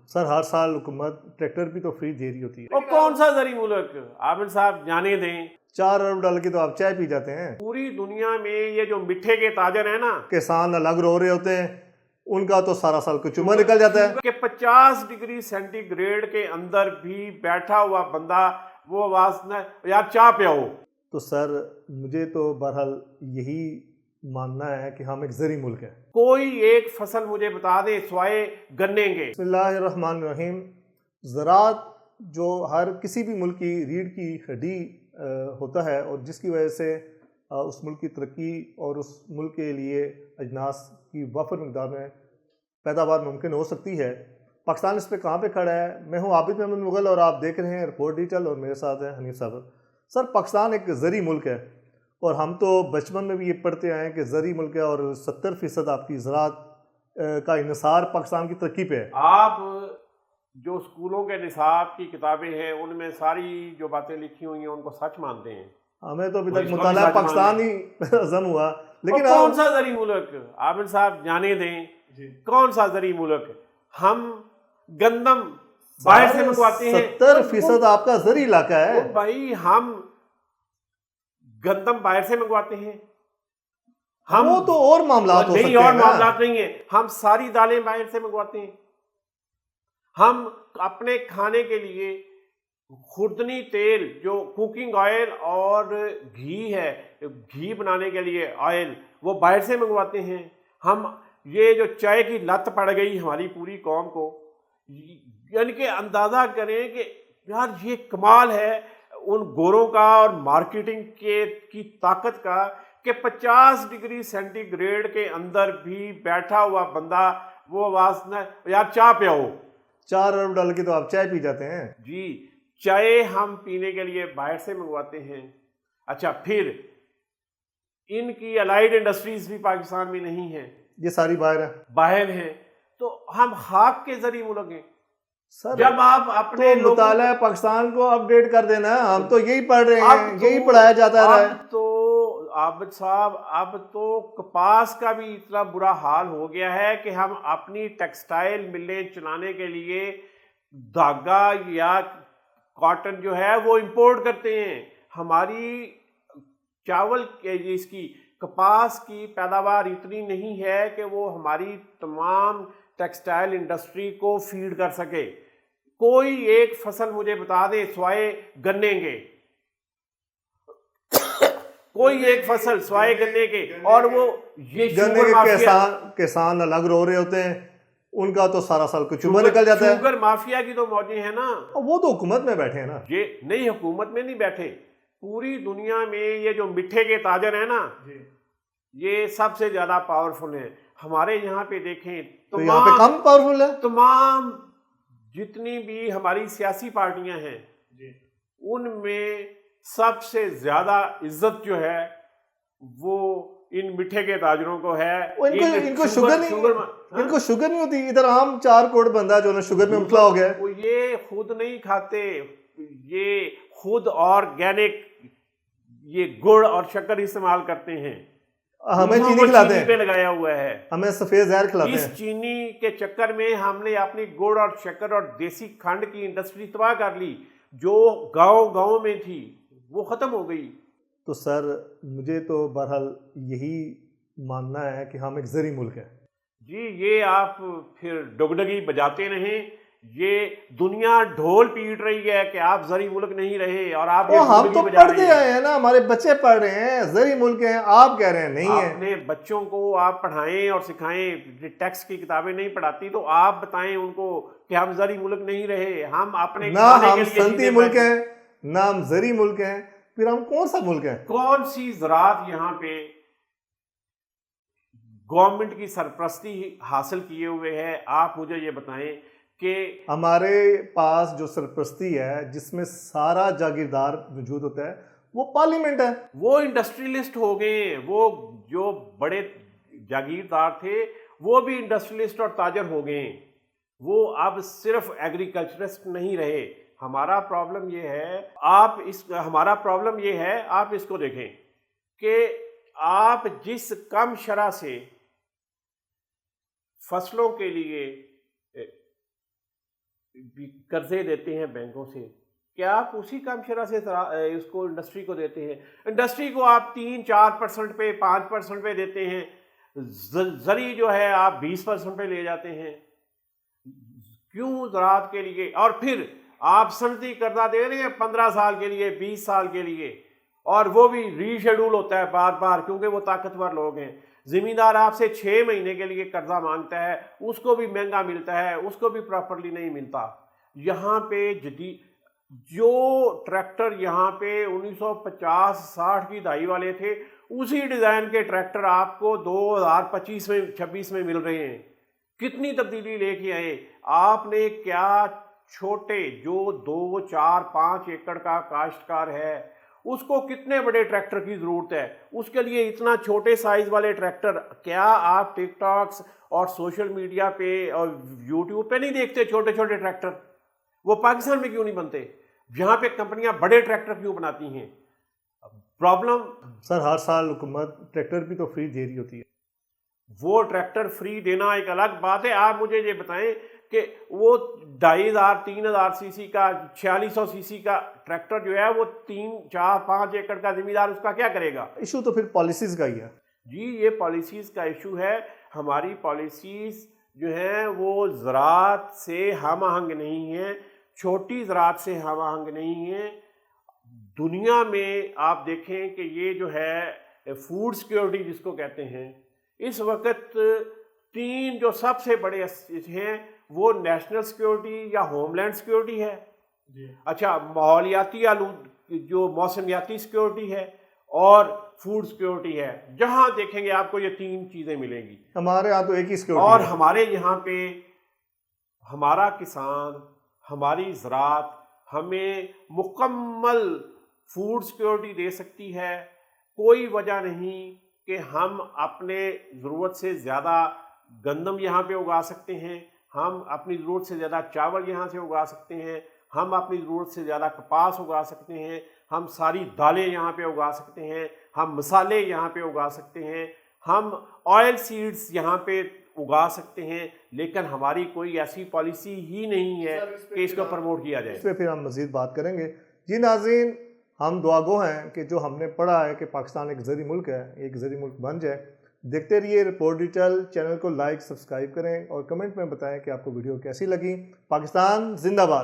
Sir हर साल हुकूमत tractor भी तो फ्री दे रही होती है। और कौन सा जरी मुल्क, आबिद साहब जाने दें। 4 अरब डाल के तो आप चाय पी जाते हैं। पूरी दुनिया में ये जो मिठे के ताजर है ना, किसान अलग रो रहे होते हैं, उनका तो सारा साल कुछ उम्र निकल जाता है कि 50 डिग्री सेंटीग्रेड के अंदर भी बैठा हुआ बंदा वो आवाज न यार चाय पियो। तो सर मुझे तो बहरहाल यही मानना है कि हम एक ज़री मुल्क है। कोई एक फसल मुझे बता दे सिवाय गन्ने के। बिस्मिल्लाहिर्रहमानिर्रहीम। ज़राअत जो हर किसी भी मुल्क की रीढ़ की हड्डी होता है और जिसकी वजह से उस मुल्क की तरक्की और उस मुल्क के लिए अजनास की वफर मकदार में पैदावार मुमकिन हो सकती है। पाकिस्तान इस पे कहाँ पे खड़ा है? मैं हूँ आबिद महमूद मुगल और आप देख रहे हैं रिपोर्ट डिजिटल और मेरे साथ है हनीफ साहब। सर पाकिस्तान एक ज़री मुल्क है और हम तो बचपन में भी ये पढ़ते आए हैं कि ज़री मुल्क है और 70% आपकी ज़राअत का इन्हिसार पाकिस्तान की तरक्की पे है। आप जो स्कूलों के निसाब की किताबें हैं उनमें सारी जो बातें लिखी हुई हैं उनको सच मानते हैं। हमें तो अभी वो तक इसको भी मुताला सच पाकिस्तान मानते ही हजम हुआ, लेकिन कौन सा जरी मुल्क, आबिद साहब जाने दें। कौन सा जरी मुल्क? हम गंदम बाहर से मंगवाते हैं। 70% आपका ज़री इलाका है। ओ भाई, हम गंदम बाहर से मंगवाते हैं। हम वो तो और मामलात हो सकते नहीं, हैं और ना। मामलात नहीं है। हम सारी दालें बाहर से मंगवाते हैं। हम अपने खाने के लिए खुर्दनी तेल जो कुकिंग ऑयल और घी है, घी बनाने के लिए ऑयल, वो बाहर से मंगवाते हैं। हम ये जो चाय की लत पड़ गई हमारी पूरी कौम को, यानी कि अंदाज़ा करें कि यार ये कमाल है उन गोरों का और मार्केटिंग के की ताकत का कि 50 डिग्री सेंटीग्रेड के अंदर भी बैठा हुआ बंदा वो आवाज न यार चाय पियो। 4 अरब डाल के तो आप चाय पी जाते हैं जी, चाय हम पीने के लिए बाहर से मंगवाते हैं। अच्छा, फिर इनकी अलाइड इंडस्ट्रीज भी पाकिस्तान में नहीं है, ये सारी बाहर हैं। तो हम खाक के जरिए मुल्क हैं। सर जब आप अपने तो मुताला पाकिस्तान को अपडेट कर देना, हम तो यही पढ़ रहे हैं, यही पढ़ाया जाता रहा है। अब तो आबिद साहब, अब तो कपास का भी इतना बुरा हाल हो गया है कि हम अपनी टेक्सटाइल मिलें चलाने के लिए धागा या कॉटन जो है वो इंपोर्ट करते हैं। हमारी चावल के इसकी कपास की पैदावार इतनी नहीं है कि वो हमारी तमाम टेक्सटाइल इंडस्ट्री को फीड कर सके। कोई एक फसल मुझे बता दे सिवाय गन्ने के, कोई एक फसल सिवाय गन्ने के। और वो ये गन्ने के किसान अलग रो रहे होते हैं, उनका तो सारा साल कुछ उम्र निकल जाता है। शुगर माफिया की तो मौजें हैं ना, वो तो हुकूमत में बैठे हैं ना। ये नहीं, हुकूमत में नहीं बैठे। पूरी दुनिया में ये जो मिठे के ताजर है ना, ये सबसे ज्यादा पावरफुल है। हमारे यहाँ पे देखें तो यहाँ पे कम पावरफुल है। तमाम जितनी भी हमारी सियासी पार्टियां हैं उनमें सबसे ज्यादा इज्जत जो है वो इन मिठे के ताजरों को है। इनको शुगर नहीं होती। इधर आम 4 करोड़ बंदा जो ना शुगर में मुबतला हो गया है। वो ये खुद नहीं खाते, ये खुद ऑर्गेनिक ये गुड़ और शक्कर इस्तेमाल करते हैं। हमें चीनी खिलाते हैं, पे लगाया हुआ है, हमें सफेद जहर खिलाते हैं। इस चीनी के चक्कर में हमने अपनी गुड़ और शक्कर और देसी खंड की इंडस्ट्री तबाह कर ली। जो गांव में थी वो खत्म हो गई। तो सर मुझे तो बहरहाल यही मानना है कि हम एक ज़री मुल्क है। जी, ये आप फिर डुगडगी बजाते रहें। ये दुनिया ढोल पीट रही है कि आप ज़री मुल्क नहीं रहे और आप हम तो पढ़ते आए हैं ना, हमारे बच्चे पढ़ रहे हैं ज़री मुल्क हैं, आप कह रहे हैं नहीं है। अपने बच्चों को आप पढ़ाएं और सिखाएं। टेक्स्ट की किताबें नहीं पढ़ाती तो आप बताएं उनको कि हम ज़री मुल्क नहीं रहे। हम अपने ना हम सनती मुल्क हैं, ना हम ज़री मुल्क हैं, फिर हम कौन सा मुल्क है? कौन सी ज़राअत यहाँ पे गवर्नमेंट की सरपरस्ती हासिल किए हुए है? आप मुझे ये बताएं कि हमारे पास जो सरपरस्ती है जिसमें सारा जागीरदार मौजूद होता है वो पार्लियामेंट है। वो इंडस्ट्रियलिस्ट हो गए। वो जो बड़े जागीरदार थे वो भी इंडस्ट्रियलिस्ट और ताजर हो गए। वो अब सिर्फ एग्रीकल्चरिस्ट नहीं रहे। हमारा प्रॉब्लम ये है, आप इसको देखें कि आप जिस कम शरह से फसलों के लिए कर्जे देते हैं बैंकों से, क्या आप उसी कामशरा से इसको इंडस्ट्री को देते हैं? इंडस्ट्री को आप 3-4% पे 5% पे देते हैं, जरी जो है आप 20% पे ले जाते हैं। क्यों ज़राअत के लिए? और फिर आप सनदी कर्जा दे रहे हैं 15 साल के लिए, 20 साल के लिए, और वो भी रीशेड्यूल होता है बार बार, क्योंकि वो ताकतवर लोग हैं। ज़मींदार आपसे 6 महीने के लिए कर्जा मांगता है, उसको भी महंगा मिलता है, उसको भी प्रॉपरली नहीं मिलता। यहाँ पे जो ट्रैक्टर यहाँ पे 1950-60 की दहाई वाले थे, उसी डिज़ाइन के ट्रैक्टर आपको 2025 में 26 में मिल रहे हैं। कितनी तब्दीली लेके आए आपने? क्या छोटे जो 2, 4, 5 एकड़ का काश्तकार है, उसको कितने बड़े ट्रैक्टर की ज़रूरत है? उसके लिए इतना छोटे साइज़ वाले ट्रैक्टर, क्या आप टिकटॉक्स और सोशल मीडिया पे और यूट्यूब पे नहीं देखते छोटे छोटे ट्रैक्टर? वो पाकिस्तान में क्यों नहीं बनते? यहाँ पे कंपनियां बड़े ट्रैक्टर क्यों बनाती हैं? प्रॉब्लम सर, हर साल हुकूमत ट्रैक्टर भी तो फ्री दे रही होती है। वो ट्रैक्टर फ्री देना एक अलग बात है। आप मुझे ये बताएं कि वो 2500-3000 सीसी का 4600 सीसी का ट्रैक्टर जो है वो 3, 4, 5 एकड़ का जिम्मेदार उसका क्या करेगा? इशू तो फिर पॉलिसीज़ का ही है जी, ये पॉलिसीज़ का इशू है। हमारी पॉलिसीज़ जो हैं वो ज़राअत से हम आहंग नहीं हैं, छोटी ज़राअत से हम आहंग नहीं हैं। दुनिया में आप देखें कि ये जो है फूड सिक्योरिटी जिसको कहते हैं, इस वक्त 3 जो सबसे बड़े हैं वो नेशनल सिक्योरिटी या होमलैंड सिक्योरिटी है, अच्छा माहौलियाती जो मौसमियाती सिक्योरिटी है, और फूड सिक्योरिटी है। जहां देखेंगे आपको ये 3 चीज़ें मिलेंगी। हमारे यहाँ तो एक ही सिक्योरिटी और है। हमारे यहाँ पे हमारा किसान, हमारी ज़राअत हमें मुकम्मल फूड सिक्योरिटी दे सकती है। कोई वजह नहीं कि हम अपने ज़रूरत से ज़्यादा गंदम यहाँ पे उगा सकते हैं, हम अपनी ज़रूरत से ज़्यादा चावल यहाँ से उगा सकते हैं, हम अपनी ज़रूरत से ज़्यादा कपास उगा सकते हैं, हम सारी दालें यहाँ पे उगा सकते हैं, हम मसाले यहाँ पे उगा सकते हैं, हम ऑयल सीड्स यहाँ पे उगा सकते हैं। लेकिन हमारी कोई ऐसी पॉलिसी ही नहीं है कि इसको प्रमोट किया जाए। इस पर फिर हम मज़ीद बात करेंगे। जी नाज़रीन, हम दुआगो हैं कि जो हमने पढ़ा है कि पाकिस्तान एक ज़री मुल्क है, एक ज़री मुल्क बन जाए। देखते रहिए रिपोर्ट डिजिटल। चैनल को लाइक, सब्सक्राइब करें और कमेंट में बताएं कि आपको वीडियो कैसी लगी। पाकिस्तान जिंदाबाद।